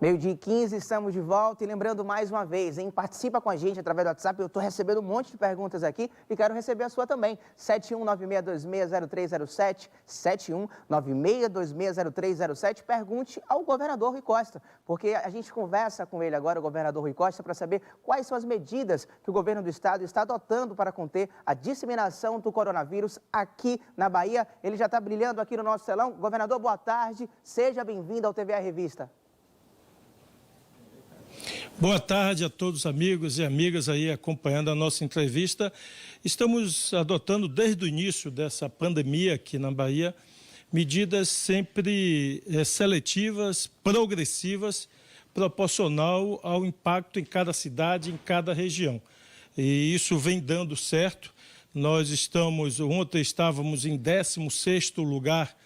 Meio-dia e 15, estamos de volta e lembrando mais uma vez, hein? Participa com a gente através do WhatsApp, eu estou recebendo um monte de perguntas aqui e quero receber a sua também. 7196260307, 7196260307, pergunte ao governador Rui Costa, porque a gente conversa com ele agora, o governador Rui Costa, para saber quais são as medidas que o governo do estado está adotando para conter a disseminação do coronavírus aqui na Bahia. Ele já está brilhando aqui no nosso telão. Governador, boa tarde, seja bem-vindo ao TVE Revista. Boa tarde a todos os amigos e amigas aí acompanhando a nossa entrevista. Estamos adotando desde o início dessa pandemia aqui na Bahia medidas sempre seletivas, progressivas, proporcional ao impacto em cada cidade, em cada região. E isso vem dando certo. Ontem estávamos em 16º lugar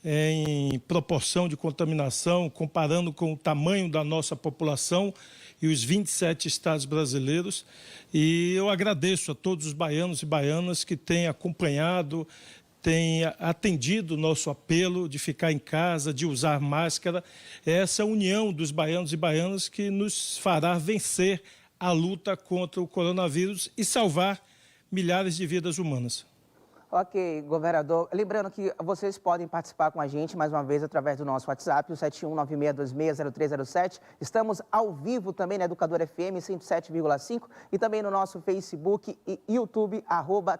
em proporção de contaminação, comparando com o tamanho da nossa população e os 27 estados brasileiros. E eu agradeço a todos os baianos e baianas que têm acompanhado, têm atendido o nosso apelo de ficar em casa, de usar máscara. É essa união dos baianos e baianas que nos fará vencer a luta contra o coronavírus e salvar milhares de vidas humanas. Ok, governador. Lembrando que vocês podem participar com a gente mais uma vez através do nosso WhatsApp, o 7196260307. Estamos ao vivo também na Educadora FM 107,5 e também no nosso Facebook e YouTube,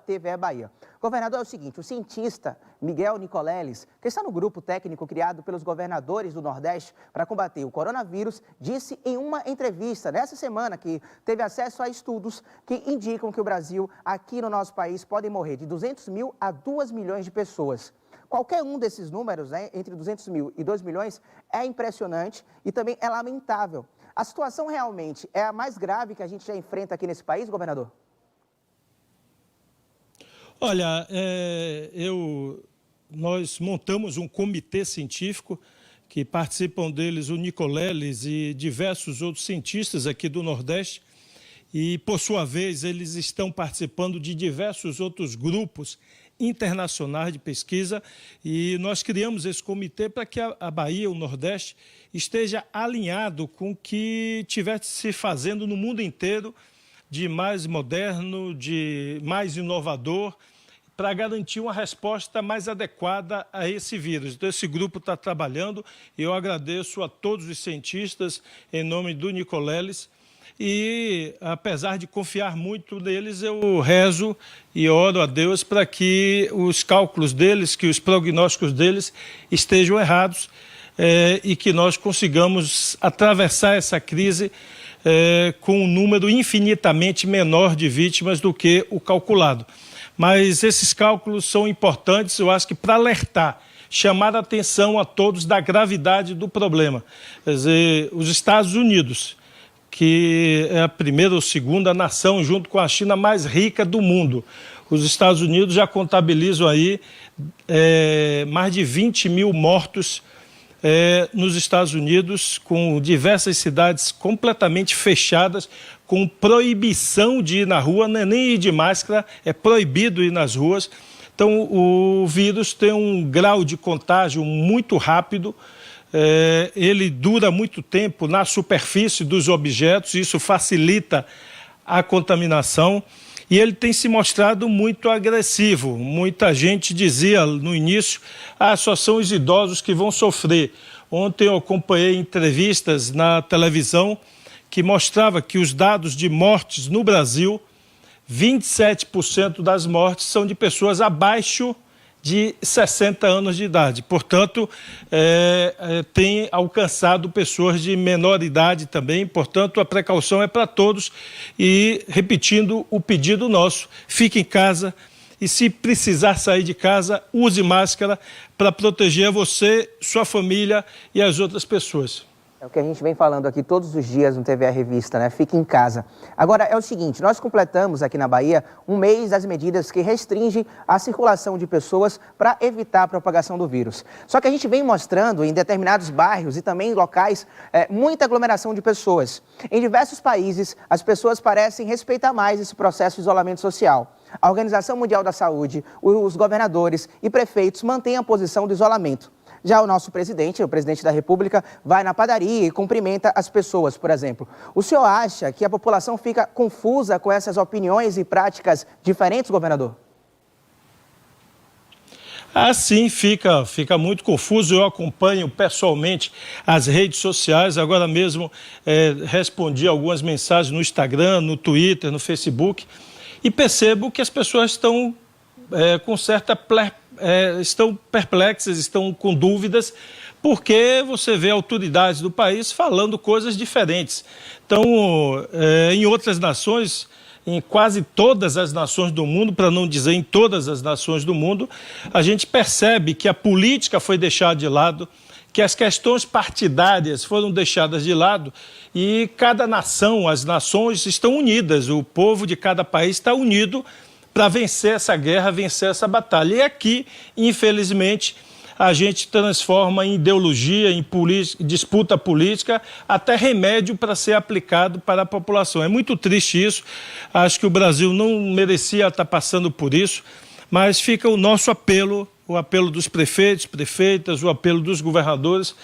@TVE Bahia. Governador, é o seguinte, o cientista Miguel Nicoleles, que está no grupo técnico criado pelos governadores do Nordeste para combater o coronavírus, disse em uma entrevista nessa semana que teve acesso a estudos que indicam que o Brasil, aqui no nosso país, pode morrer de 200 mil a 2 milhões de pessoas. Qualquer um desses números, né, entre 200 mil e 2 milhões, é impressionante e também é lamentável. A situação realmente é a mais grave que a gente já enfrenta aqui nesse país, governador? Olha, nós montamos um comitê científico que participam deles o Nicoleles e diversos outros cientistas aqui do Nordeste e, por sua vez, eles estão participando de diversos outros grupos internacionais de pesquisa e nós criamos esse comitê para que a Bahia, o Nordeste, esteja alinhado com o que estivesse se fazendo no mundo inteiro de mais moderno, de mais inovador, para garantir uma resposta mais adequada a esse vírus. Então, esse grupo está trabalhando e eu agradeço a todos os cientistas em nome do Nicoleles e, apesar de confiar muito neles, eu rezo e oro a Deus para que os cálculos deles, que os prognósticos deles estejam errados e que nós consigamos atravessar essa crise com um número infinitamente menor de vítimas do que o calculado. Mas esses cálculos são importantes, eu acho que para alertar, chamar a atenção a todos da gravidade do problema. Quer dizer, os Estados Unidos, que é a primeira ou segunda nação, junto com a China, mais rica do mundo. Os Estados Unidos já contabilizam aí mais de 20 mil mortos nos Estados Unidos, com diversas cidades completamente fechadas, com proibição de ir na rua, não é nem ir de máscara, é proibido ir nas ruas. Então, o vírus tem um grau de contágio muito rápido, ele dura muito tempo na superfície dos objetos, isso facilita a contaminação e ele tem se mostrado muito agressivo. Muita gente dizia no início, só são os idosos que vão sofrer. Ontem eu acompanhei entrevistas na televisão que mostrava que os dados de mortes no Brasil, 27% das mortes são de pessoas abaixo de 60 anos de idade. Portanto, tem alcançado pessoas de menor idade também. Portanto, a precaução é para todos. E, repetindo o pedido nosso, fique em casa e, se precisar sair de casa, use máscara para proteger você, sua família e as outras pessoas. É o que a gente vem falando aqui todos os dias no TVE Revista, né? Fique em casa. Agora, é o seguinte, nós completamos aqui na Bahia um mês das medidas que restringem a circulação de pessoas para evitar a propagação do vírus. Só que a gente vem mostrando em determinados bairros e também em locais muita aglomeração de pessoas. Em diversos países, as pessoas parecem respeitar mais esse processo de isolamento social. A Organização Mundial da Saúde, os governadores e prefeitos mantêm a posição do isolamento. Já o nosso presidente, o presidente da República, vai na padaria e cumprimenta as pessoas, por exemplo. O senhor acha que a população fica confusa com essas opiniões e práticas diferentes, governador? Sim, fica muito confuso. Eu acompanho pessoalmente as redes sociais. Agora mesmo respondi algumas mensagens no Instagram, no Twitter, no Facebook e percebo que as pessoas estão com estão perplexas, estão com dúvidas, porque você vê autoridades do país falando coisas diferentes. Então, em outras nações, em quase todas as nações do mundo, para não dizer em todas as nações do mundo, a gente percebe que a política foi deixada de lado, que as questões partidárias foram deixadas de lado e cada nação, as nações estão unidas, o povo de cada país está unido para vencer essa guerra, vencer essa batalha. E aqui, infelizmente, a gente transforma em ideologia, em disputa política, até remédio para ser aplicado para a população. É muito triste isso, acho que o Brasil não merecia estar passando por isso, mas fica o nosso apelo, o apelo dos prefeitos, prefeitas, o apelo dos governadores,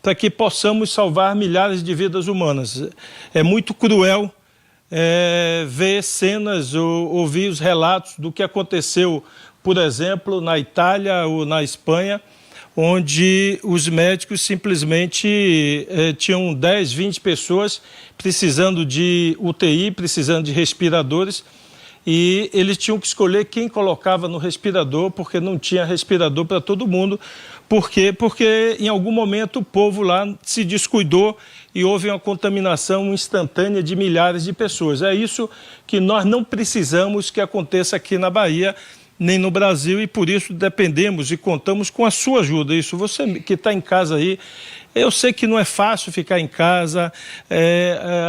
para que possamos salvar milhares de vidas humanas. É muito cruel ver cenas ou ouvir os relatos do que aconteceu, por exemplo, na Itália ou na Espanha, onde os médicos simplesmente tinham 10, 20 pessoas precisando de UTI, precisando de respiradores, e eles tinham que escolher quem colocava no respirador, porque não tinha respirador para todo mundo. Por quê? Porque em algum momento o povo lá se descuidou e houve uma contaminação instantânea de milhares de pessoas. É isso que nós não precisamos que aconteça aqui na Bahia, nem no Brasil, e por isso dependemos e contamos com a sua ajuda. Isso, você que está em casa aí, eu sei que não é fácil ficar em casa,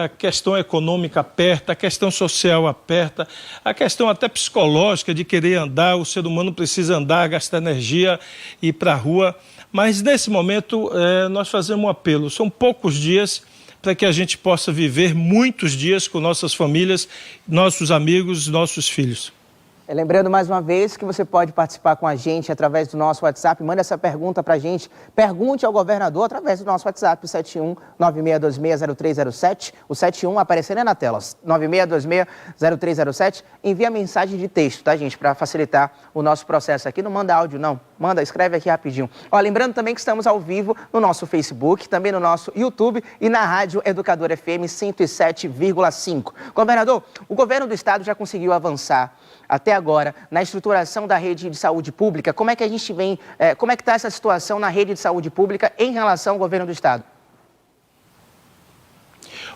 a questão econômica aperta, a questão social aperta, a questão até psicológica de querer andar, o ser humano precisa andar, gastar energia, ir para a rua, mas nesse momento nós fazemos um apelo, são poucos dias para que a gente possa viver muitos dias com nossas famílias, nossos amigos, nossos filhos. Lembrando mais uma vez que você pode participar com a gente através do nosso WhatsApp. Manda essa pergunta para a gente. Pergunte ao governador através do nosso WhatsApp, 7196260307. O 71 aparecendo aí na tela, 96260307. Envia mensagem de texto, tá, gente? Para facilitar o nosso processo aqui. Não manda áudio, não. Manda, escreve aqui rapidinho. Lembrando também que estamos ao vivo no nosso Facebook, também no nosso YouTube e na Rádio Educador FM 107,5. Governador, o governo do estado já conseguiu avançar até agora na estruturação da rede de saúde pública. Como é que a gente vem, como é que está essa situação na rede de saúde pública em relação ao governo do estado?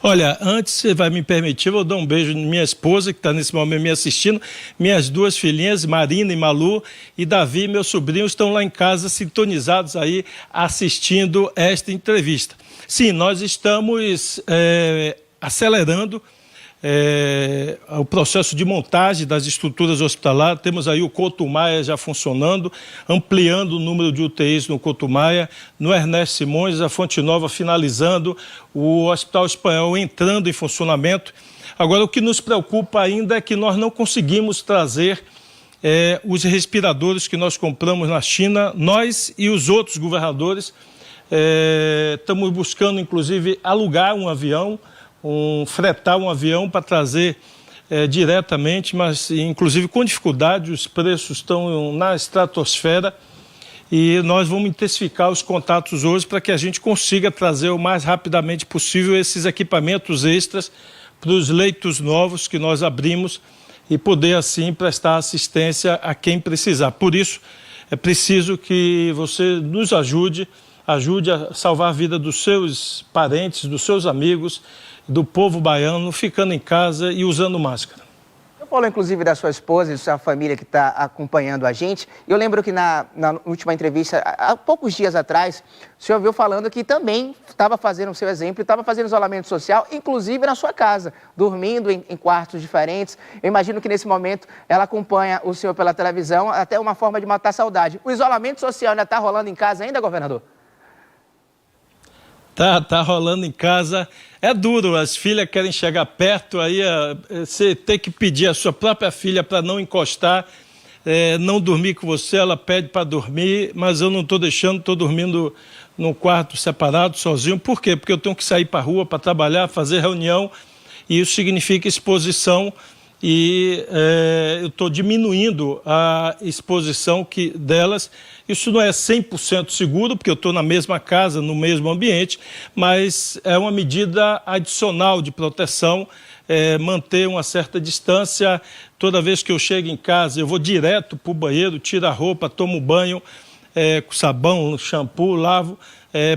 Olha, antes você vai me permitir, eu vou dar um beijo na minha esposa, que está nesse momento me assistindo, minhas duas filhinhas, Marina e Malu, e Davi, meu sobrinho, estão lá em casa sintonizados aí, assistindo esta entrevista. Sim, nós estamos acelerando o processo de montagem das estruturas hospitalares. Temos aí o Couto Maia já funcionando, ampliando o número de UTIs no Couto Maia, no Ernesto Simões, a Fonte Nova finalizando, o Hospital Espanhol entrando em funcionamento. Agora, o que nos preocupa ainda é que nós não conseguimos trazer os respiradores que nós compramos na China. Nós e os outros governadores estamos buscando, inclusive, alugar um avião, fretar um avião para trazer diretamente, mas inclusive com dificuldade, os preços estão na estratosfera e nós vamos intensificar os contatos hoje para que a gente consiga trazer o mais rapidamente possível esses equipamentos extras para os leitos novos que nós abrimos e poder assim prestar assistência a quem precisar. Por isso, é preciso que você nos ajude a salvar a vida dos seus parentes, dos seus amigos, do povo baiano, ficando em casa e usando máscara. Eu falo, inclusive, da sua esposa e da sua família que está acompanhando a gente. Eu lembro que na última entrevista, há poucos dias atrás, o senhor viu falando que também estava fazendo o seu exemplo, estava fazendo isolamento social, inclusive na sua casa, dormindo em quartos diferentes. Eu imagino que nesse momento ela acompanha o senhor pela televisão, até uma forma de matar a saudade. O isolamento social ainda está rolando em casa ainda, governador? Tá rolando em casa. É duro, as filhas querem chegar perto, aí você tem que pedir a sua própria filha para não encostar. não dormir com você, ela pede para dormir, mas eu não estou deixando, estou dormindo num quarto separado, sozinho. Por quê? Porque eu tenho que sair para a rua para trabalhar, fazer reunião, e isso significa exposição, e eu estou diminuindo a exposição delas. Isso não é 100% seguro, porque eu estou na mesma casa, no mesmo ambiente, mas é uma medida adicional de proteção, manter uma certa distância. Toda vez que eu chego em casa, eu vou direto para o banheiro, tiro a roupa, tomo banho com sabão, shampoo, lavo,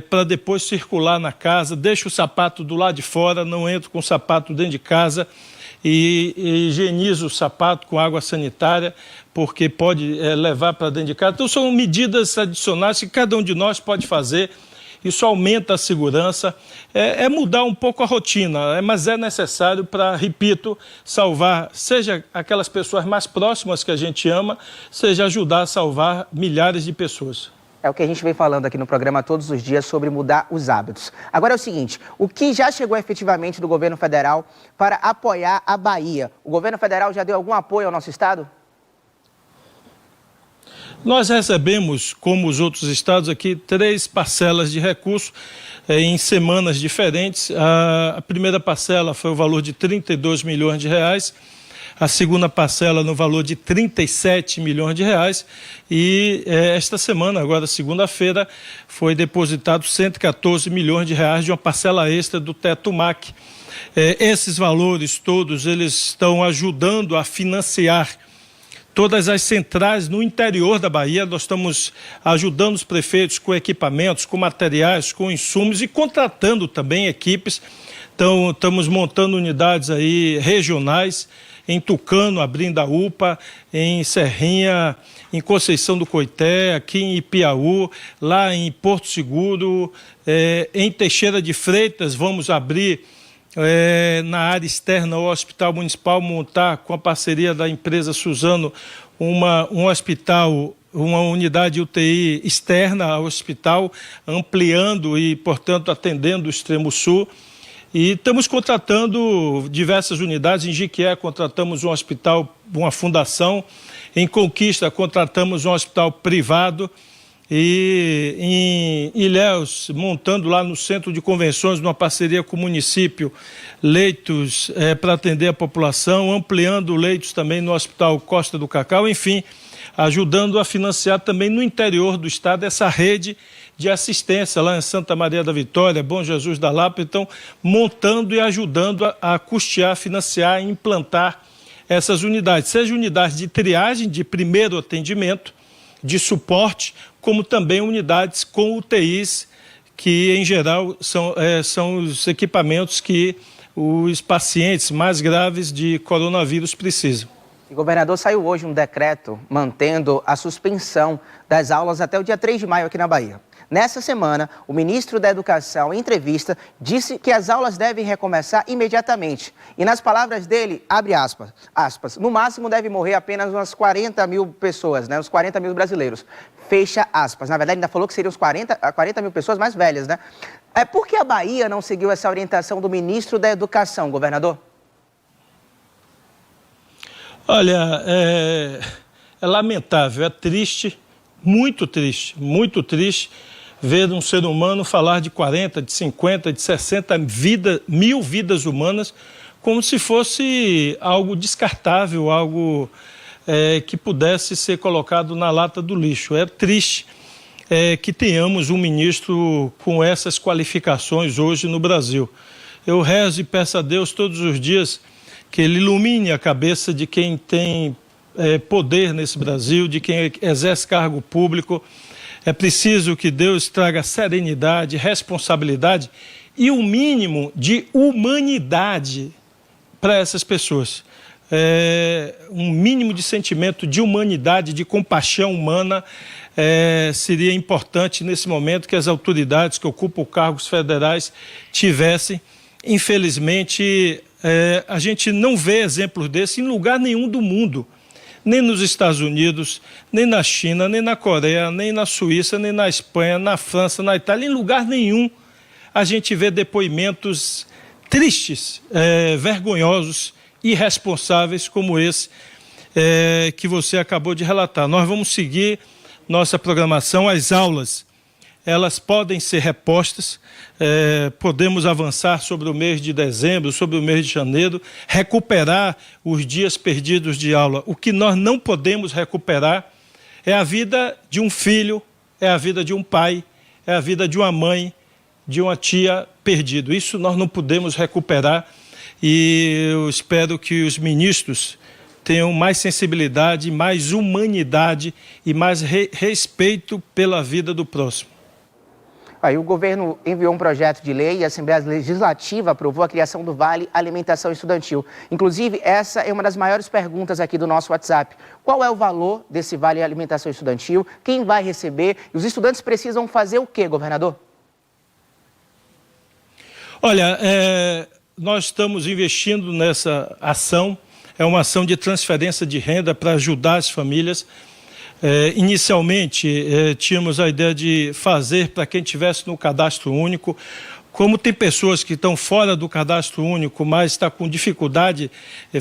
para depois circular na casa, deixo o sapato do lado de fora, não entro com o sapato dentro de casa, e higienizo o sapato com água sanitária, porque pode levar para dentro de casa. Então, são medidas adicionais que cada um de nós pode fazer. Isso aumenta a segurança, mudar um pouco a rotina, mas é necessário para, repito, salvar, seja aquelas pessoas mais próximas que a gente ama, seja ajudar a salvar milhares de pessoas. É o que a gente vem falando aqui no programa todos os dias sobre mudar os hábitos. Agora é o seguinte, o que já chegou efetivamente do governo federal para apoiar a Bahia? O governo federal já deu algum apoio ao nosso estado? Nós recebemos, como os outros estados aqui, 3 parcelas de recursos em semanas diferentes. A primeira parcela foi o valor de 32 milhões de reais, a segunda parcela no valor de 37 milhões de reais, e esta semana, agora segunda-feira, foi depositado 114 milhões de reais de uma parcela extra do Teto MAC. Esses valores todos, eles estão ajudando a financiar todas as centrais no interior da Bahia. Nós estamos ajudando os prefeitos com equipamentos, com materiais, com insumos e contratando também equipes. Então, estamos montando unidades aí regionais, em Tucano, abrindo a UPA, em Serrinha, em Conceição do Coité, aqui em Ipiaú, lá em Porto Seguro, em Teixeira de Freitas, vamos abrir na área externa ao Hospital Municipal, montar com a parceria da empresa Suzano um hospital, uma unidade UTI externa ao hospital, ampliando e, portanto, atendendo o extremo sul. E estamos contratando diversas unidades. Em Jiquié contratamos um hospital, uma fundação. Em Conquista contratamos um hospital privado. E em Ilhéus, montando lá no centro de convenções, numa parceria com o município, leitos para atender a população, ampliando leitos também no Hospital Costa do Cacau, enfim, ajudando a financiar também no interior do estado essa rede de assistência lá em Santa Maria da Vitória, Bom Jesus da Lapa. Então, montando e ajudando a custear, financiar e implantar essas unidades, seja unidades de triagem, de primeiro atendimento, de suporte, como também unidades com UTIs, que em geral são os equipamentos que os pacientes mais graves de coronavírus precisam. E, governador, saiu hoje um decreto mantendo a suspensão das aulas até o dia 3 de maio aqui na Bahia. Nessa semana, o ministro da Educação, em entrevista, disse que as aulas devem recomeçar imediatamente. E nas palavras dele, abre aspas, no máximo deve morrer apenas umas 40 mil pessoas, né? Uns 40 mil brasileiros. Fecha aspas. Na verdade, ainda falou que seriam uns 40 mil pessoas mais velhas, né? Por que a Bahia não seguiu essa orientação do ministro da Educação, governador? Olha, é lamentável, é triste, muito triste ver um ser humano falar de 40, de 50, de 60 mil vidas humanas como se fosse algo descartável, algo que pudesse ser colocado na lata do lixo. É triste que tenhamos um ministro com essas qualificações hoje no Brasil. Eu rezo e peço a Deus todos os dias que ele ilumine a cabeça de quem tem poder nesse Brasil, de quem exerce cargo público. É preciso que Deus traga serenidade, responsabilidade e um mínimo de humanidade para essas pessoas. Um mínimo de sentimento de humanidade, de compaixão humana, seria importante nesse momento que as autoridades que ocupam cargos federais tivessem. Infelizmente, a gente não vê exemplos desses em lugar nenhum do mundo. Nem nos Estados Unidos, nem na China, nem na Coreia, nem na Suíça, nem na Espanha, na França, na Itália, em lugar nenhum a gente vê depoimentos tristes, vergonhosos, irresponsáveis como esse que você acabou de relatar. Nós vamos seguir nossa programação, as aulas, elas podem ser repostas, podemos avançar sobre o mês de dezembro, sobre o mês de janeiro, recuperar os dias perdidos de aula. O que nós não podemos recuperar é a vida de um filho, é a vida de um pai, é a vida de uma mãe, de uma tia perdido. Isso nós não podemos recuperar e eu espero que os ministros tenham mais sensibilidade, mais humanidade e mais respeito pela vida do próximo. Aí o governo enviou um projeto de lei e a Assembleia Legislativa aprovou a criação do Vale Alimentação Estudantil. Inclusive, essa é uma das maiores perguntas aqui do nosso WhatsApp. Qual é o valor desse Vale Alimentação Estudantil? Quem vai receber? E os estudantes precisam fazer o quê, governador? Olha, nós estamos investindo nessa ação. É uma ação de transferência de renda para ajudar as famílias. Inicialmente, tínhamos a ideia de fazer para quem estivesse no cadastro único. Como tem pessoas que estão fora do cadastro único, mas está com dificuldade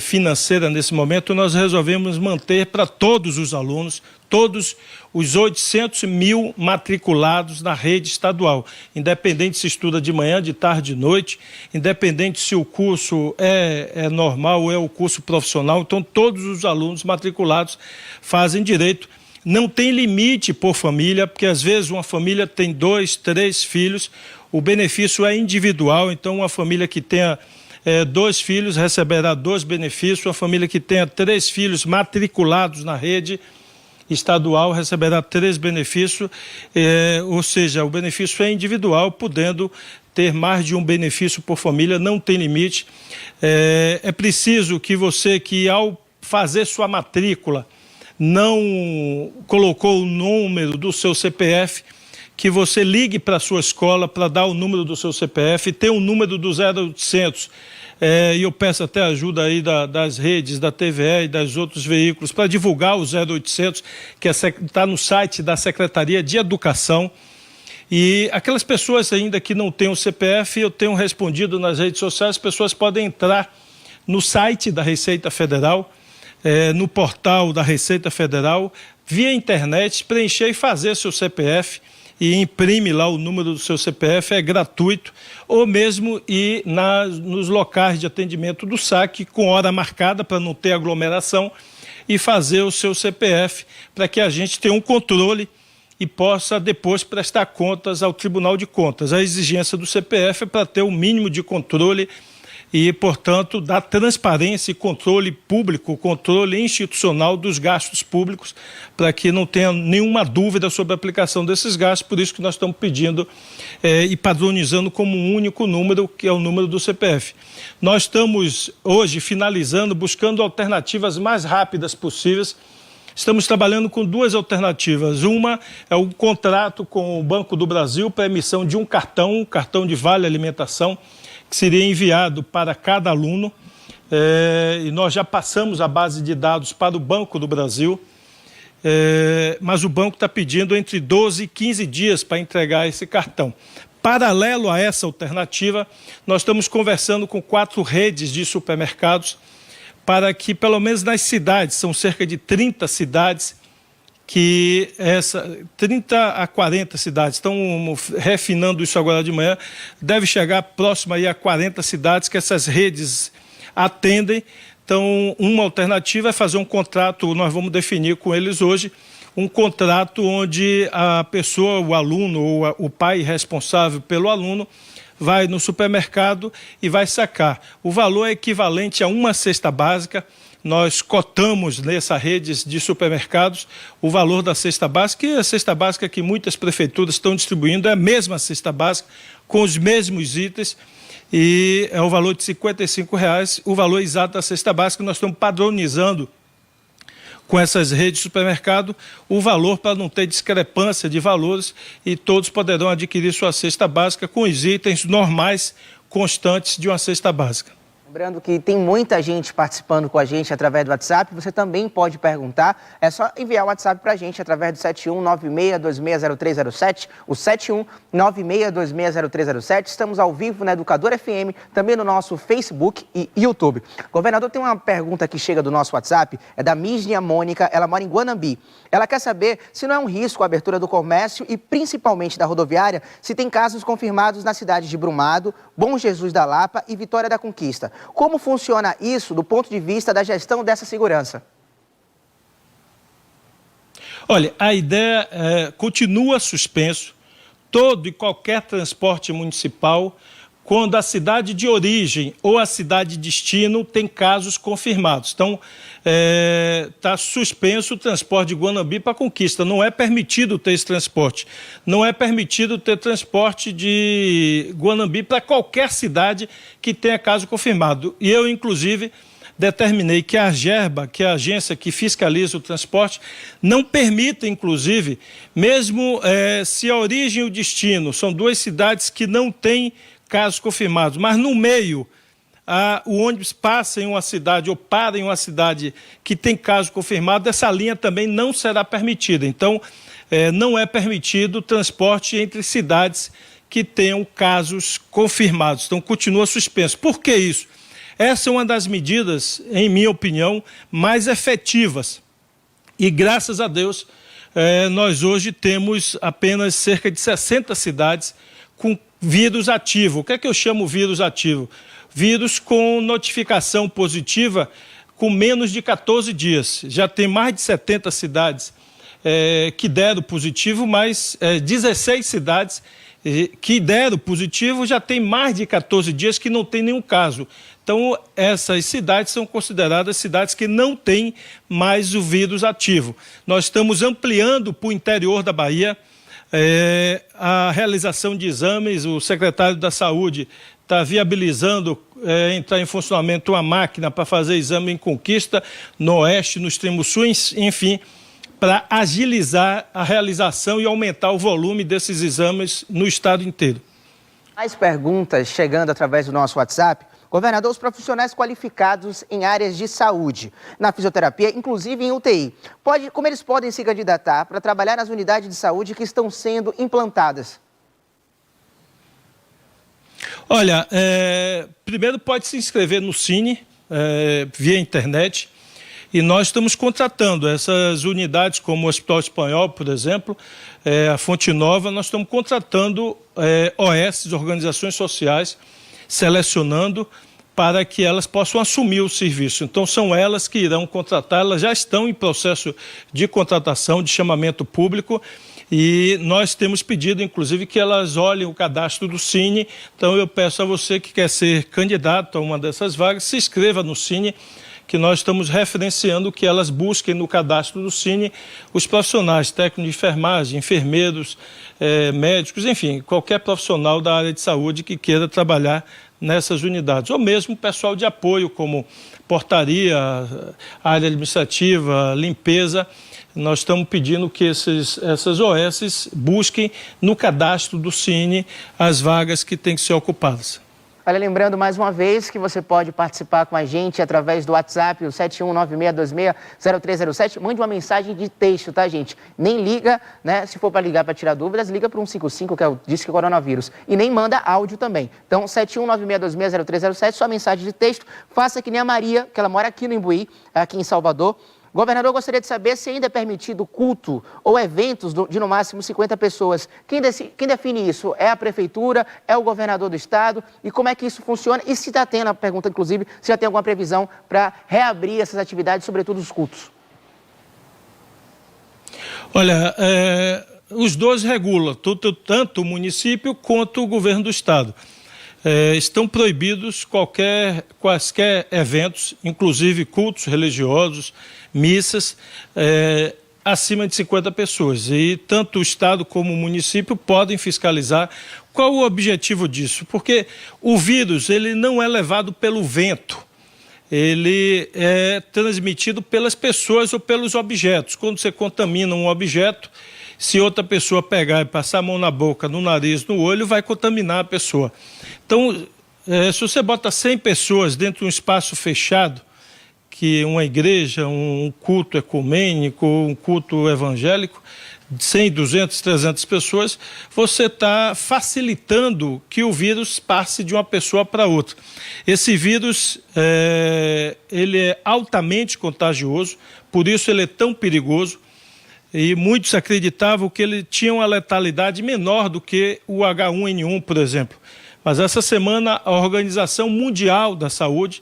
financeira nesse momento, nós resolvemos manter para todos os alunos, todos os 800 mil matriculados na rede estadual, independente se estuda de manhã, de tarde, de noite, independente se o curso é normal ou é o curso profissional, então todos os alunos matriculados fazem direito. Não tem limite por família, porque às vezes uma família tem 2, 3 filhos, o benefício é individual, então uma família que tenha 2 filhos receberá 2 benefícios, uma família que tenha 3 filhos matriculados na rede estadual receberá 3 benefícios, ou seja, o benefício é individual, podendo ter mais de um benefício por família, não tem limite. É preciso que você, que ao fazer sua matrícula, não colocou o número do seu CPF, que você ligue para a sua escola para dar o número do seu CPF, tem um número do 0800, e eu peço até ajuda aí das redes, da TVE e dos outros veículos, para divulgar o 0800, que está no site da Secretaria de Educação. E aquelas pessoas ainda que não têm o CPF, eu tenho respondido nas redes sociais, as pessoas podem entrar no site da Receita Federal, no portal da Receita Federal, via internet, preencher e fazer seu CPF e imprime lá o número do seu CPF, é gratuito, ou mesmo ir nos locais de atendimento do SAC com hora marcada para não ter aglomeração e fazer o seu CPF para que a gente tenha um controle e possa depois prestar contas ao Tribunal de Contas. A exigência do CPF é para ter o mínimo de controle e, portanto, dar transparência e controle público, controle institucional dos gastos públicos, para que não tenha nenhuma dúvida sobre a aplicação desses gastos. Por isso que nós estamos pedindo e padronizando como um único número, que é o número do CPF. Nós estamos hoje finalizando, buscando alternativas mais rápidas possíveis. Estamos trabalhando com 2 alternativas. Uma é o contrato com o Banco do Brasil para emissão de um cartão de Vale Alimentação, que seria enviado para cada aluno, e nós já passamos a base de dados para o Banco do Brasil, mas o banco está pedindo entre 12 e 15 dias para entregar esse cartão. Paralelo a essa alternativa, nós estamos conversando com 4 redes de supermercados para que, pelo menos nas cidades, são cerca de 30 cidades, 30 a 40 cidades, estão refinando isso agora de manhã, deve chegar próximo aí a 40 cidades que essas redes atendem. Então, uma alternativa é fazer um contrato, nós vamos definir com eles hoje, um contrato onde a pessoa, o aluno ou o pai responsável pelo aluno, vai no supermercado e vai sacar. O valor é equivalente a uma cesta básica. Nós cotamos nessa rede de supermercados o valor da cesta básica, e a cesta básica que muitas prefeituras estão distribuindo é a mesma cesta básica, com os mesmos itens, e é o valor de R$ 55,00, o valor exato da cesta básica. Nós estamos padronizando com essas redes de supermercado o valor para não ter discrepância de valores e todos poderão adquirir sua cesta básica com os itens normais, constantes de uma cesta básica. Lembrando que tem muita gente participando com a gente através do WhatsApp. Você também pode perguntar. É só enviar o WhatsApp para a gente através do 7196260307, o 7196260307. Estamos ao vivo na Educador FM, também no nosso Facebook e YouTube. Governador, tem uma pergunta que chega do nosso WhatsApp, é da Misnia Mônica, ela mora em Guanambi. Ela quer saber se não é um risco a abertura do comércio e principalmente da rodoviária, se tem casos confirmados na cidade de Brumado, Bom Jesus da Lapa e Vitória da Conquista. Como funciona isso do ponto de vista da gestão dessa segurança? Olha, a ideia continua suspenso todo e qualquer transporte municipal quando a cidade de origem ou a cidade de destino tem casos confirmados. Então, está suspenso o transporte de Guanambi para Conquista. Não é permitido ter esse transporte. Não é permitido ter transporte de Guanambi para qualquer cidade que tenha caso confirmado. E eu, inclusive, determinei que a AGERBA, que é a agência que fiscaliza o transporte, não permita, inclusive, mesmo se a origem e o destino são duas cidades que não têm casos confirmados, mas no meio o ônibus passa em uma cidade ou para em uma cidade que tem caso confirmado, essa linha também não será permitida. Então, não é permitido o transporte entre cidades que tenham casos confirmados. Então, continua suspenso. Por que isso? Essa é uma das medidas, em minha opinião, mais efetivas. E, graças a Deus, nós hoje temos apenas cerca de 60 cidades com vírus ativo. O que é que eu chamo vírus ativo? Vírus com notificação positiva com menos de 14 dias. Já tem mais de 70 cidades que deram positivo, mas 16 cidades que deram positivo já tem mais de 14 dias que não tem nenhum caso. Então, essas cidades são consideradas cidades que não têm mais o vírus ativo. Nós estamos ampliando para o interior da Bahia a realização de exames. O secretário da Saúde está viabilizando entrar em funcionamento uma máquina para fazer exame em Conquista, no Oeste, no Extremo Sul, enfim, para agilizar a realização e aumentar o volume desses exames no estado inteiro. Mais perguntas chegando através do nosso WhatsApp. Governador, os profissionais qualificados em áreas de saúde, na fisioterapia, inclusive em UTI, como eles podem se candidatar para trabalhar nas unidades de saúde que estão sendo implantadas? Olha, primeiro pode se inscrever no Cine, via internet, e nós estamos contratando essas unidades, como o Hospital Espanhol, por exemplo, a Fonte Nova, nós estamos contratando OS, organizações sociais, selecionando para que elas possam assumir o serviço. Então, são elas que irão contratar, elas já estão em processo de contratação, de chamamento público, e nós temos pedido, inclusive, que elas olhem o cadastro do Cine. Então, eu peço a você que quer ser candidato a uma dessas vagas, se inscreva no Cine, que nós estamos referenciando que elas busquem no cadastro do Cine os profissionais, técnicos de enfermagem, enfermeiros, médicos, enfim, qualquer profissional da área de saúde que queira trabalhar nessas unidades. Ou mesmo pessoal de apoio, como portaria, área administrativa, limpeza. Nós estamos pedindo que essas OS busquem no cadastro do Cine as vagas que têm que ser ocupadas. Olha, lembrando mais uma vez que você pode participar com a gente através do WhatsApp, o 7196260307. Mande uma mensagem de texto, tá, gente? Nem liga, né? Se for para ligar para tirar dúvidas, liga para o 155, que é o Disque Coronavírus. E nem manda áudio também. Então, 7196260307, sua mensagem de texto. Faça que nem a Maria, que ela mora aqui no Imbuí, aqui em Salvador. Governador, gostaria de saber se ainda é permitido culto ou eventos de no máximo 50 pessoas. Quem define isso? É a prefeitura? É o governador do estado? E como é que isso funciona? E se está tendo, a pergunta inclusive, se já tem alguma previsão para reabrir essas atividades, sobretudo os cultos? Olha, os dois regulam, tanto o município quanto o governo do estado. Estão proibidos quaisquer eventos, inclusive cultos religiosos, missas, acima de 50 pessoas. E tanto o estado como o município podem fiscalizar. Qual o objetivo disso? Porque o vírus ele não é levado pelo vento, ele é transmitido pelas pessoas ou pelos objetos. Quando você contamina um objeto, se outra pessoa pegar e passar a mão na boca, no nariz, no olho, vai contaminar a pessoa. Então, se você bota 100 pessoas dentro de um espaço fechado, que uma igreja, um culto ecumênico, um culto evangélico, 100, 200, 300 pessoas, você está facilitando que o vírus passe de uma pessoa para outra. Esse vírus, ele é altamente contagioso, por isso ele é tão perigoso, e muitos acreditavam que ele tinha uma letalidade menor do que o H1N1, por exemplo. Mas essa semana a Organização Mundial da Saúde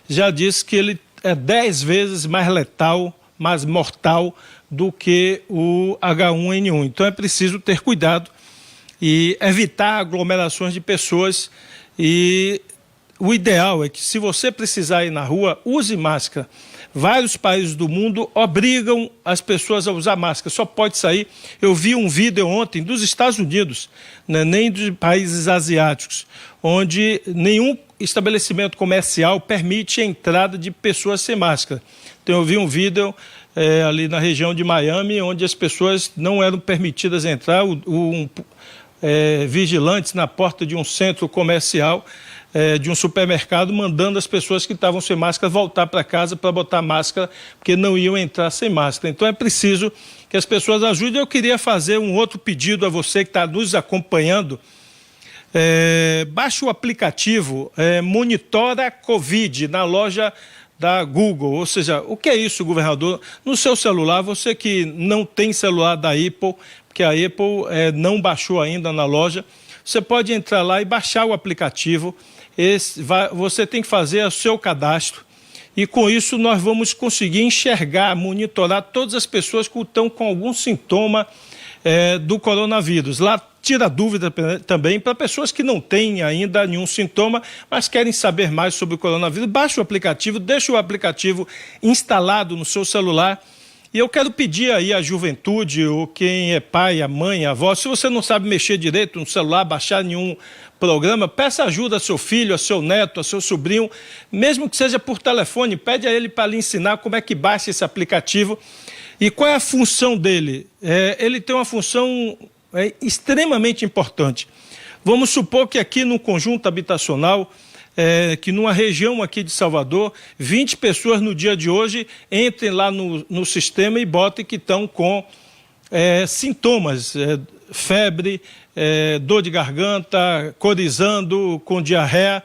já disse que ele é 10 vezes mais letal, mais mortal do que o H1N1. Então é preciso ter cuidado e evitar aglomerações de pessoas. E o ideal é que, se você precisar ir na rua, use máscara. Vários países do mundo obrigam as pessoas a usar máscara, só pode sair. Eu vi um vídeo ontem dos Estados Unidos, né, nem de países asiáticos, onde nenhum estabelecimento comercial permite a entrada de pessoas sem máscara. Então eu vi um vídeo ali na região de Miami, onde as pessoas não eram permitidas entrar, vigilantes na porta de um centro comercial, de um supermercado, mandando as pessoas que estavam sem máscara voltar para casa para botar máscara, porque não iam entrar sem máscara. Então é preciso que as pessoas ajudem. Eu queria fazer um outro pedido a você que está nos acompanhando. Baixe o aplicativo Monitora Covid na loja da Google. Ou seja, o que é isso, governador? No seu celular, você que não tem celular da Apple, porque a Apple não baixou ainda na loja, você pode entrar lá e baixar o aplicativo. Você tem que fazer o seu cadastro e, com isso, nós vamos conseguir enxergar, monitorar todas as pessoas que estão com algum sintoma do coronavírus. Lá tira dúvida também para pessoas que não têm ainda nenhum sintoma, mas querem saber mais sobre o coronavírus. Baixe o aplicativo, deixe o aplicativo instalado no seu celular. E eu quero pedir aí à juventude, ou quem é pai, a mãe, a avó, se você não sabe mexer direito no celular, baixar nenhum programa, peça ajuda a seu filho, a seu neto, a seu sobrinho, mesmo que seja por telefone, pede a ele para lhe ensinar como é que baixa esse aplicativo. E qual é a função dele? Ele tem uma função extremamente importante. Vamos supor que aqui no conjunto habitacional, que numa região aqui de Salvador, 20 pessoas no dia de hoje entrem lá no sistema e botem que estão com sintomas, febre, dor de garganta, corizando, com diarreia.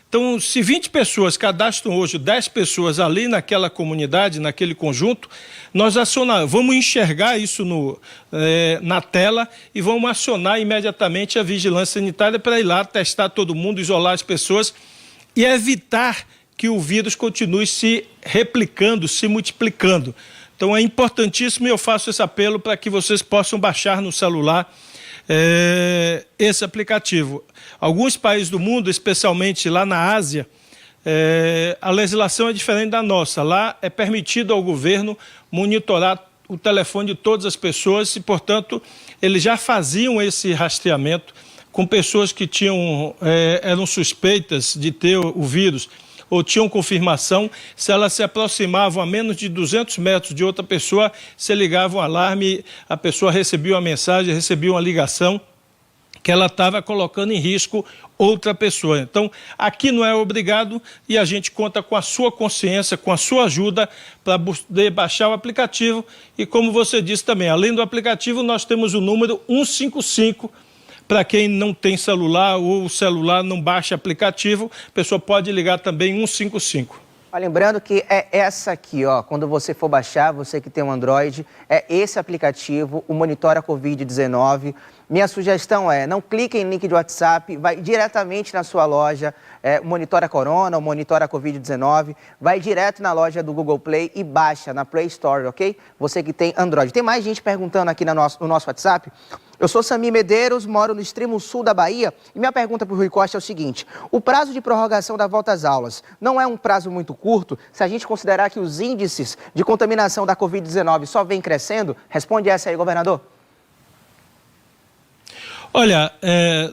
Então, se 20 pessoas cadastram hoje 10 pessoas ali naquela comunidade, naquele conjunto, nós vamos enxergar isso na tela e vamos acionar imediatamente a vigilância sanitária para ir lá testar todo mundo, isolar as pessoas e evitar que o vírus continue se replicando, se multiplicando. Então é importantíssimo e eu faço esse apelo para que vocês possam baixar no celular esse aplicativo. Alguns países do mundo, especialmente lá na Ásia, a legislação é diferente da nossa. Lá é permitido ao governo monitorar o telefone de todas as pessoas e, portanto, eles já faziam esse rastreamento com pessoas que eram suspeitas de ter o vírus ou tinham confirmação. Se elas se aproximavam a menos de 200 metros de outra pessoa, se ligava um alarme, a pessoa recebia uma mensagem, recebia uma ligação que ela estava colocando em risco outra pessoa. Então, aqui não é obrigado e a gente conta com a sua consciência, com a sua ajuda para poder baixar o aplicativo. E como você disse também, além do aplicativo, nós temos o número 155, para quem não tem celular ou o celular não baixa aplicativo, a pessoa pode ligar também 155. Lembrando que é essa aqui, ó, quando você for baixar, você que tem um Android, é esse aplicativo, o Monitora Covid-19. Minha sugestão não clique em link de WhatsApp, vai diretamente na sua loja, Monitora Corona ou Monitora Covid-19, vai direto na loja do Google Play e baixa na Play Store, ok? Você que tem Android. Tem mais gente perguntando aqui no nosso WhatsApp. Eu sou Sami Medeiros, moro no extremo sul da Bahia e minha pergunta para o Rui Costa é o seguinte: o prazo de prorrogação da volta às aulas não é um prazo muito curto se a gente considerar que os índices de contaminação da Covid-19 só vem crescendo? Responde essa aí, governador. Olha,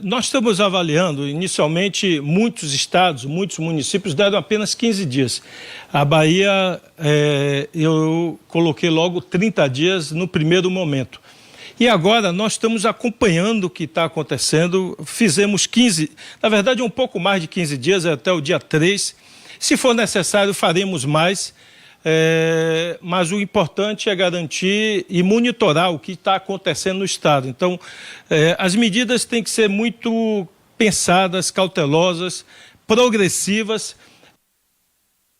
nós estamos avaliando, inicialmente, muitos estados, muitos municípios deram apenas 15 dias. A Bahia, eu coloquei logo 30 dias no primeiro momento. E agora nós estamos acompanhando o que está acontecendo. Fizemos 15, na verdade um pouco mais de 15 dias, até o dia 3. Se for necessário, faremos mais. Mas o importante é garantir e monitorar o que está acontecendo no Estado. Então, as medidas têm que ser muito pensadas, cautelosas, progressivas,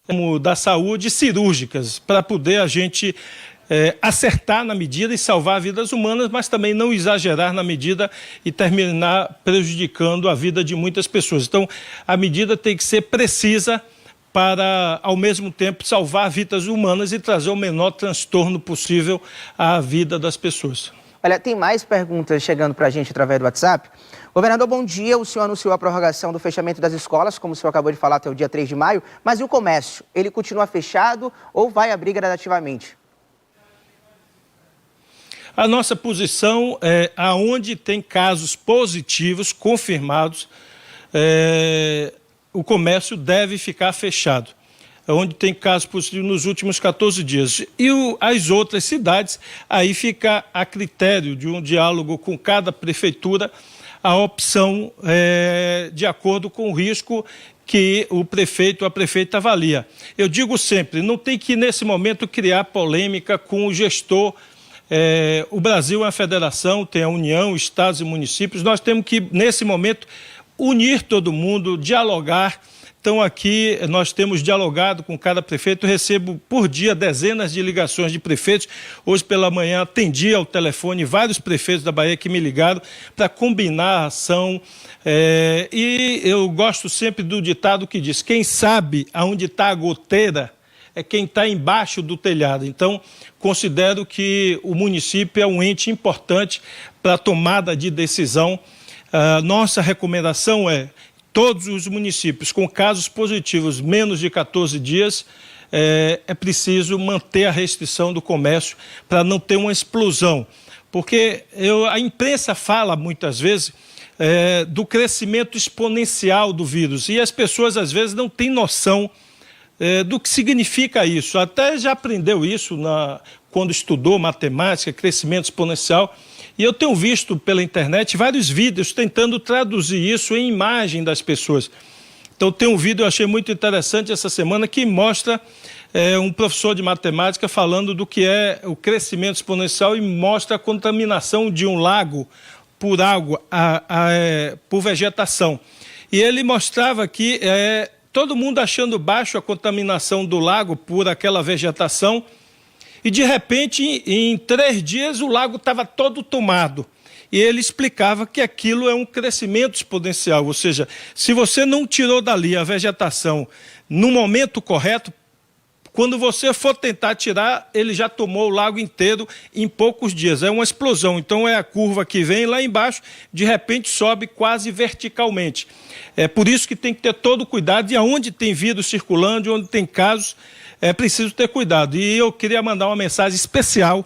como da saúde, cirúrgicas, para poder a gente acertar na medida e salvar vidas humanas, mas também não exagerar na medida e terminar prejudicando a vida de muitas pessoas. Então, a medida tem que ser precisa para, ao mesmo tempo, salvar vidas humanas e trazer o menor transtorno possível à vida das pessoas. Olha, tem mais perguntas chegando para a gente através do WhatsApp. Governador, bom dia. O senhor anunciou a prorrogação do fechamento das escolas, como o senhor acabou de falar, até o dia 3 de maio. Mas e o comércio? Ele continua fechado ou vai abrir gradativamente? A nossa posição é, aonde tem casos positivos, confirmados, o comércio deve ficar fechado. Onde tem casos positivos nos últimos 14 dias. E as outras cidades, aí fica a critério de um diálogo com cada prefeitura, a opção de acordo com o risco que o prefeito ou a prefeita avalia. Eu digo sempre, não tem que, nesse momento, criar polêmica com o gestor. O Brasil é uma federação, tem a União, estados e municípios. Nós temos que, nesse momento, unir todo mundo, dialogar. Então, aqui nós temos dialogado com cada prefeito. Eu recebo por dia dezenas de ligações de prefeitos. Hoje pela manhã atendi ao telefone vários prefeitos da Bahia que me ligaram para combinar a ação. E eu gosto sempre do ditado que diz: quem sabe aonde está a goteira é quem está embaixo do telhado. Então, considero que o município é um ente importante para a tomada de decisão. Nossa recomendação é todos os municípios com casos positivos menos de 14 dias, é preciso manter a restrição do comércio para não ter uma explosão. Porque a imprensa fala muitas vezes do crescimento exponencial do vírus e as pessoas às vezes não têm noção do que significa isso. Até já aprendeu isso quando estudou matemática, crescimento exponencial. E eu tenho visto pela internet vários vídeos tentando traduzir isso em imagem das pessoas. Então, tem um vídeo que eu achei muito interessante essa semana que mostra um professor de matemática falando do que é o crescimento exponencial e mostra a contaminação de um lago por água, por vegetação. E ele mostrava que todo mundo achando baixo a contaminação do lago por aquela vegetação. E, de repente, em 3 dias, o lago estava todo tomado. E ele explicava que aquilo é um crescimento exponencial. Ou seja, se você não tirou dali a vegetação no momento correto, quando você for tentar tirar, ele já tomou o lago inteiro em poucos dias. É uma explosão. Então, é a curva que vem lá embaixo, de repente sobe quase verticalmente. É por isso que tem que ter todo o cuidado. E aonde tem vírus circulando, onde tem casos, é preciso ter cuidado. E eu queria mandar uma mensagem especial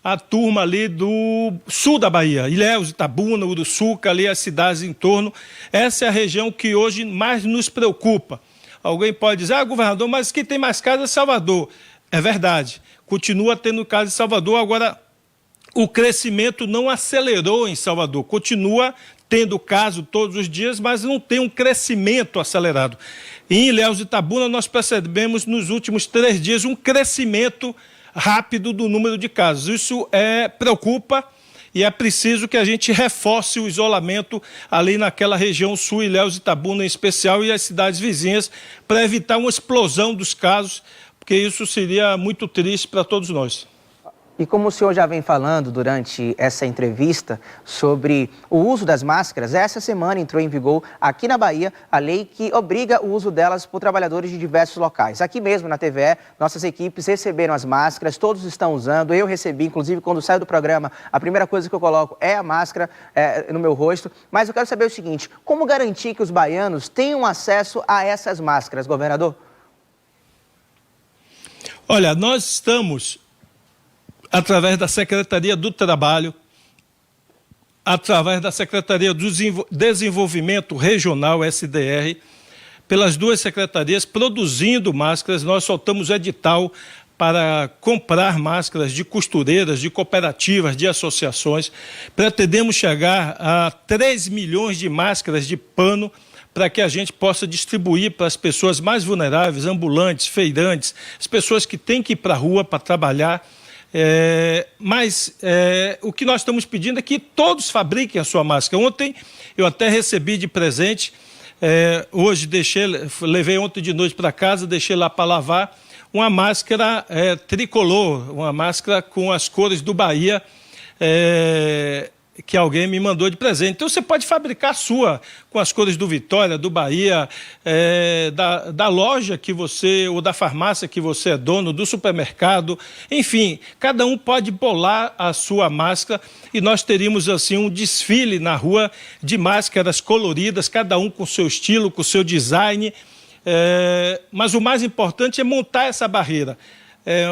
à turma ali do sul da Bahia, Ilhéus, Itabuna, Uruçuca, ali as cidades em torno. Essa é a região que hoje mais nos preocupa. Alguém pode dizer, governador, mas quem tem mais casos é Salvador. É verdade, continua tendo casos em Salvador. Agora, o crescimento não acelerou em Salvador, continua tendo caso todos os dias, mas não tem um crescimento acelerado. Em Ilhéus e Itabuna, nós percebemos nos últimos 3 dias um crescimento rápido do número de casos. Isso preocupa e é preciso que a gente reforce o isolamento ali naquela região sul, Ilhéus e Itabuna em especial, e as cidades vizinhas, para evitar uma explosão dos casos, porque isso seria muito triste para todos nós. E como o senhor já vem falando durante essa entrevista sobre o uso das máscaras, essa semana entrou em vigor aqui na Bahia a lei que obriga o uso delas por trabalhadores de diversos locais. Aqui mesmo na TVE, nossas equipes receberam as máscaras, todos estão usando, eu recebi, inclusive quando saio do programa, a primeira coisa que eu coloco é a máscara no meu rosto. Mas eu quero saber o seguinte, como garantir que os baianos tenham acesso a essas máscaras, governador? Olha, nós estamos, através da Secretaria do Trabalho, através da Secretaria do Desenvolvimento Regional, SDR, pelas 2 secretarias, produzindo máscaras. Nós soltamos edital para comprar máscaras de costureiras, de cooperativas, de associações. Pretendemos chegar a 3 milhões de máscaras de pano para que a gente possa distribuir para as pessoas mais vulneráveis, ambulantes, feirantes, as pessoas que têm que ir para a rua para trabalhar. Mas o que nós estamos pedindo é que todos fabriquem a sua máscara. Ontem eu até recebi de presente, hoje levei ontem de noite para casa, deixei lá para lavar, uma máscara tricolor, uma máscara com as cores do Bahia, que alguém me mandou de presente. Então, você pode fabricar a sua, com as cores do Vitória, do Bahia, da loja que você, ou da farmácia que você é dono, do supermercado. Enfim, cada um pode bolar a sua máscara e nós teríamos, assim, um desfile na rua de máscaras coloridas, cada um com seu estilo, com seu design. Mas o mais importante é montar essa barreira.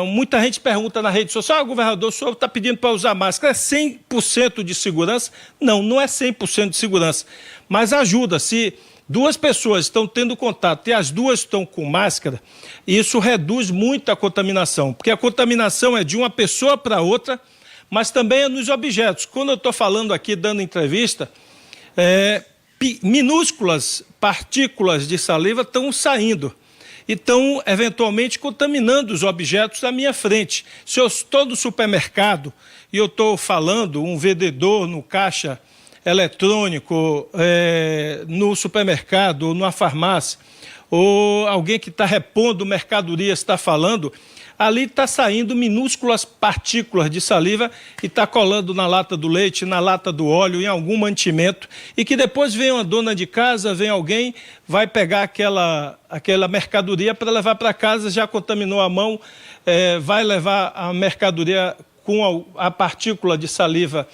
Muita gente pergunta na rede social, governador, o senhor está pedindo para usar máscara, é 100% de segurança? Não, não é 100% de segurança, mas ajuda. Se duas pessoas estão tendo contato e as duas estão com máscara, isso reduz muito a contaminação, porque a contaminação é de uma pessoa para outra, mas também é nos objetos. Quando eu estou falando aqui, dando entrevista, minúsculas partículas de saliva estão saindo. E estão, eventualmente, contaminando os objetos à minha frente. Se eu estou no supermercado e eu estou falando, um vendedor no caixa eletrônico, no supermercado ou numa farmácia, ou alguém que está repondo mercadoria está falando, ali está saindo minúsculas partículas de saliva e está colando na lata do leite, na lata do óleo, em algum mantimento, e que depois vem uma dona de casa, vem alguém, vai pegar aquela mercadoria para levar para casa, já contaminou a mão, vai levar a mercadoria com a partícula de saliva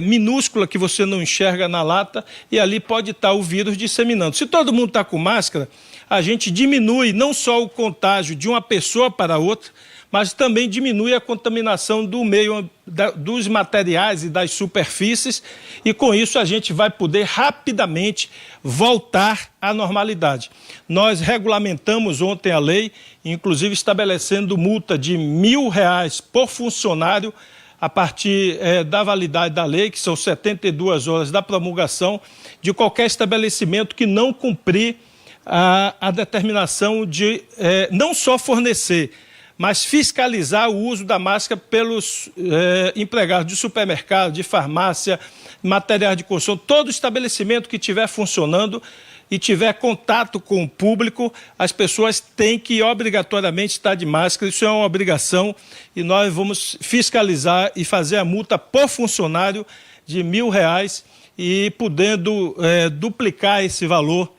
minúscula que você não enxerga na lata, e ali pode estar o vírus disseminando. Se todo mundo está com máscara, a gente diminui não só o contágio de uma pessoa para outra, mas também diminui a contaminação do meio, dos materiais e das superfícies, e com isso a gente vai poder rapidamente voltar à normalidade. Nós regulamentamos ontem a lei, inclusive estabelecendo multa de R$1.000 por funcionário a partir da validade da lei, que são 72 horas da promulgação, de qualquer estabelecimento que não cumprir a determinação de não só fornecer, mas fiscalizar o uso da máscara pelos empregados de supermercado, de farmácia, materiais de construção. Todo estabelecimento que estiver funcionando e tiver contato com o público, as pessoas têm que obrigatoriamente estar de máscara. Isso é uma obrigação e nós vamos fiscalizar e fazer a multa por funcionário de R$1.000 e podendo duplicar esse valor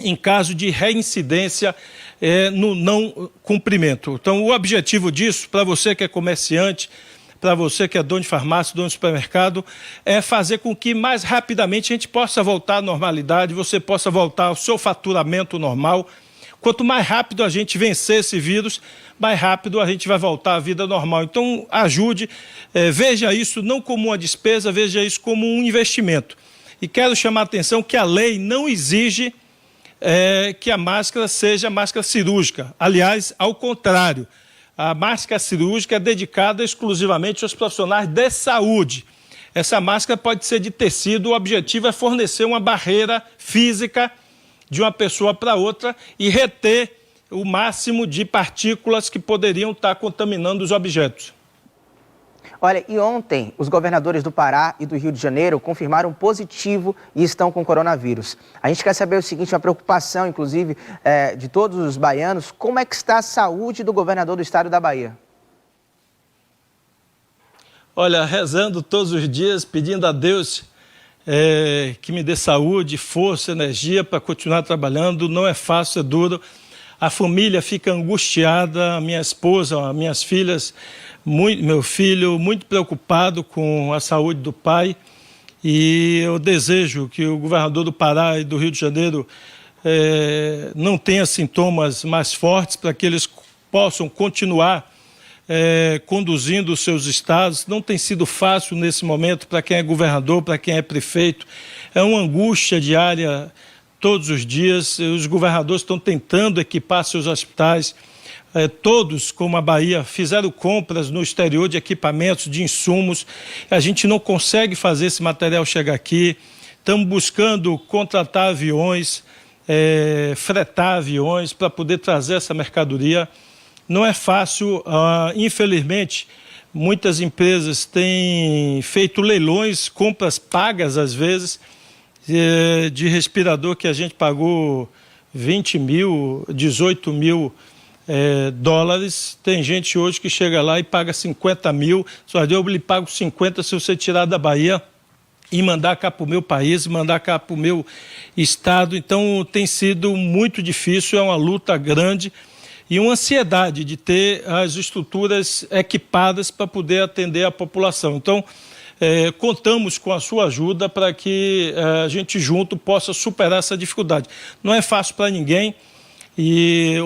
em caso de reincidência no não cumprimento. Então, o objetivo disso, para você que é comerciante, para você que é dono de farmácia, dono de supermercado, é fazer com que mais rapidamente a gente possa voltar à normalidade, você possa voltar ao seu faturamento normal. Quanto mais rápido a gente vencer esse vírus, mais rápido a gente vai voltar à vida normal. Então, ajude, veja isso não como uma despesa, veja isso como um investimento. E quero chamar a atenção que a lei não exige que a máscara seja máscara cirúrgica. Aliás, ao contrário, a máscara cirúrgica é dedicada exclusivamente aos profissionais de saúde. Essa máscara pode ser de tecido, o objetivo é fornecer uma barreira física de uma pessoa para outra e reter o máximo de partículas que poderiam estar contaminando os objetos. Olha, e ontem os governadores do Pará e do Rio de Janeiro confirmaram positivo e estão com coronavírus. A gente quer saber o seguinte, uma preocupação, inclusive, de todos os baianos, como é que está a saúde do governador do estado da Bahia? Olha, rezando todos os dias, pedindo a Deus que me dê saúde, força, energia para continuar trabalhando. Não é fácil, é duro. A família fica angustiada, a minha esposa, as minhas filhas, meu filho, muito preocupado com a saúde do pai. E eu desejo que o governador do Pará e do Rio de Janeiro não tenha sintomas mais fortes para que eles possam continuar conduzindo os seus estados. Não tem sido fácil nesse momento para quem é governador, para quem é prefeito. É uma angústia diária todos os dias. Os governadores estão tentando equipar seus hospitais, todos, como a Bahia, fizeram compras no exterior de equipamentos, de insumos. A gente não consegue fazer esse material chegar aqui. Estamos buscando contratar aviões, fretar aviões para poder trazer essa mercadoria. Não é fácil, infelizmente, muitas empresas têm feito leilões, compras pagas às vezes, de respirador que a gente pagou 20 mil, 18 mil dólares. Tem gente hoje que chega lá e paga 50 mil, só eu lhe pago 50 se você tirar da Bahia e mandar cá para o meu país, mandar cá para o meu estado. Então tem sido muito difícil, é uma luta grande e uma ansiedade de ter as estruturas equipadas para poder atender a população. Então, contamos com a sua ajuda para que a gente junto possa superar essa dificuldade. Não é fácil para ninguém e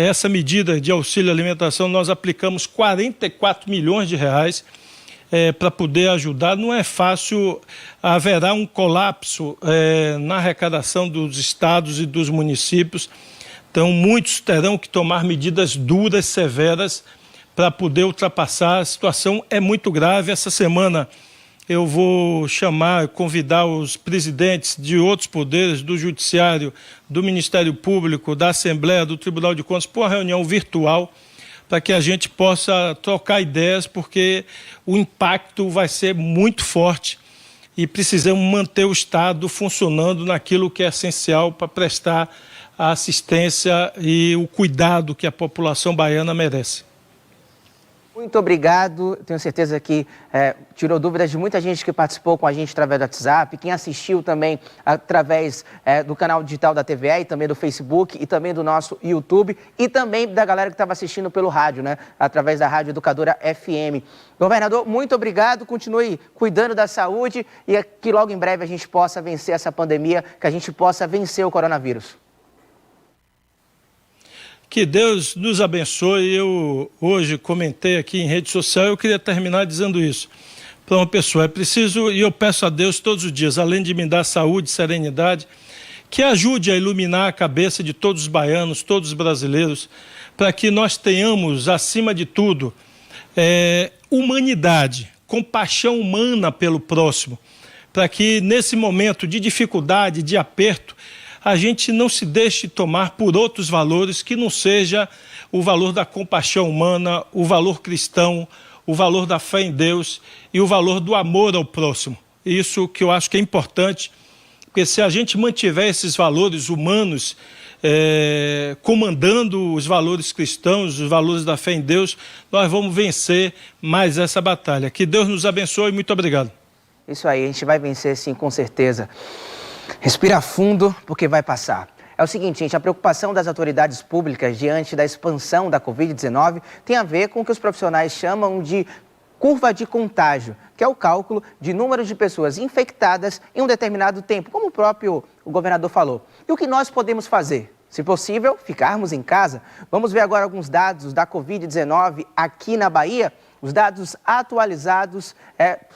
essa medida de auxílio alimentação nós aplicamos 44 milhões de reais para poder ajudar. Não é fácil, haverá um colapso na arrecadação dos estados e dos municípios. Então, muitos terão que tomar medidas duras, severas, para poder ultrapassar. A situação é muito grave. Essa semana eu vou convidar os presidentes de outros poderes, do Judiciário, do Ministério Público, da Assembleia, do Tribunal de Contas, para uma reunião virtual, para que a gente possa trocar ideias, porque o impacto vai ser muito forte e precisamos manter o Estado funcionando naquilo que é essencial para prestar a assistência e o cuidado que a população baiana merece. Muito obrigado. Tenho certeza que tirou dúvidas de muita gente que participou com a gente através do WhatsApp, quem assistiu também através do canal digital da TVE e também do Facebook e também do nosso YouTube e também da galera que estava assistindo pelo rádio, né? Através da Rádio Educadora FM. Governador, muito obrigado. Continue cuidando da saúde e que logo em breve a gente possa vencer essa pandemia, que a gente possa vencer o coronavírus. Que Deus nos abençoe. Eu hoje comentei aqui em rede social, eu queria terminar dizendo isso para uma pessoa. É preciso, e eu peço a Deus todos os dias, além de me dar saúde, serenidade, que ajude a iluminar a cabeça de todos os baianos, todos os brasileiros, para que nós tenhamos, acima de tudo, humanidade, compaixão humana pelo próximo, para que nesse momento de dificuldade, de aperto, a gente não se deixe tomar por outros valores que não seja o valor da compaixão humana, o valor cristão, o valor da fé em Deus e o valor do amor ao próximo. Isso que eu acho que é importante, porque se a gente mantiver esses valores humanos comandando os valores cristãos, os valores da fé em Deus, nós vamos vencer mais essa batalha. Que Deus nos abençoe e muito obrigado. Isso aí, a gente vai vencer sim, com certeza. Respira fundo, porque vai passar. É o seguinte, gente, a preocupação das autoridades públicas diante da expansão da Covid-19 tem a ver com o que os profissionais chamam de curva de contágio, que é o cálculo de número de pessoas infectadas em um determinado tempo, como o próprio governador falou. E o que nós podemos fazer? Se possível, ficarmos em casa. Vamos ver agora alguns dados da Covid-19 aqui na Bahia. Os dados atualizados,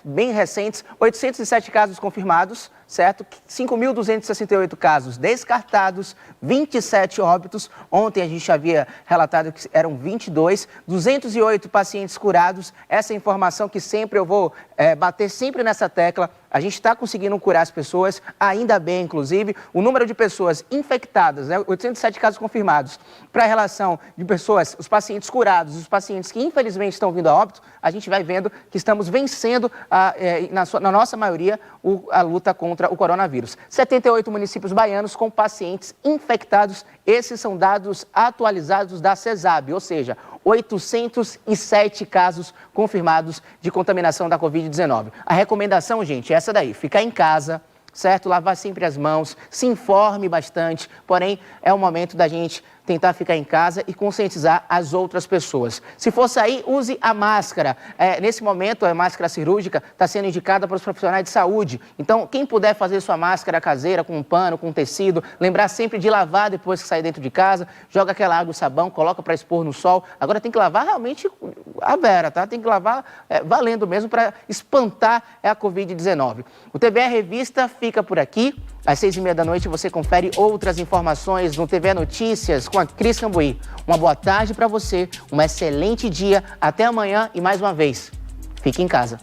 bem recentes, 807 casos confirmados, certo? 5.268 casos descartados, 27 óbitos. Ontem a gente havia relatado que eram 22, 208 pacientes curados. Essa informação que sempre eu vou bater sempre nessa tecla. A gente está conseguindo curar as pessoas, ainda bem, inclusive. O número de pessoas infectadas, 807 casos confirmados, para a relação de pessoas, os pacientes curados, os pacientes que infelizmente estão vindo a óbito, a gente vai vendo que estamos vencendo, na nossa maioria, a luta contra o coronavírus. 78 municípios baianos com pacientes infectados. Esses são dados atualizados da CESAB, ou seja, 807 casos confirmados de contaminação da Covid-19. A recomendação, gente, é essa daí, ficar em casa, certo? Lavar sempre as mãos, se informe bastante, porém é o momento da gente tentar ficar em casa e conscientizar as outras pessoas. Se for sair, use a máscara. Nesse momento, a máscara cirúrgica está sendo indicada para os profissionais de saúde. Então, quem puder fazer sua máscara caseira com um pano, com um tecido, lembrar sempre de lavar depois que sair dentro de casa, joga aquela água e sabão, coloca para expor no sol. Agora tem que lavar realmente a vera, tá? Tem que lavar valendo mesmo para espantar a Covid-19. O TVE Revista fica por aqui. Às 6h30 da noite você confere outras informações no TV Notícias com a Cris Cambuí. Uma boa tarde para você, um excelente dia, até amanhã e mais uma vez, fique em casa.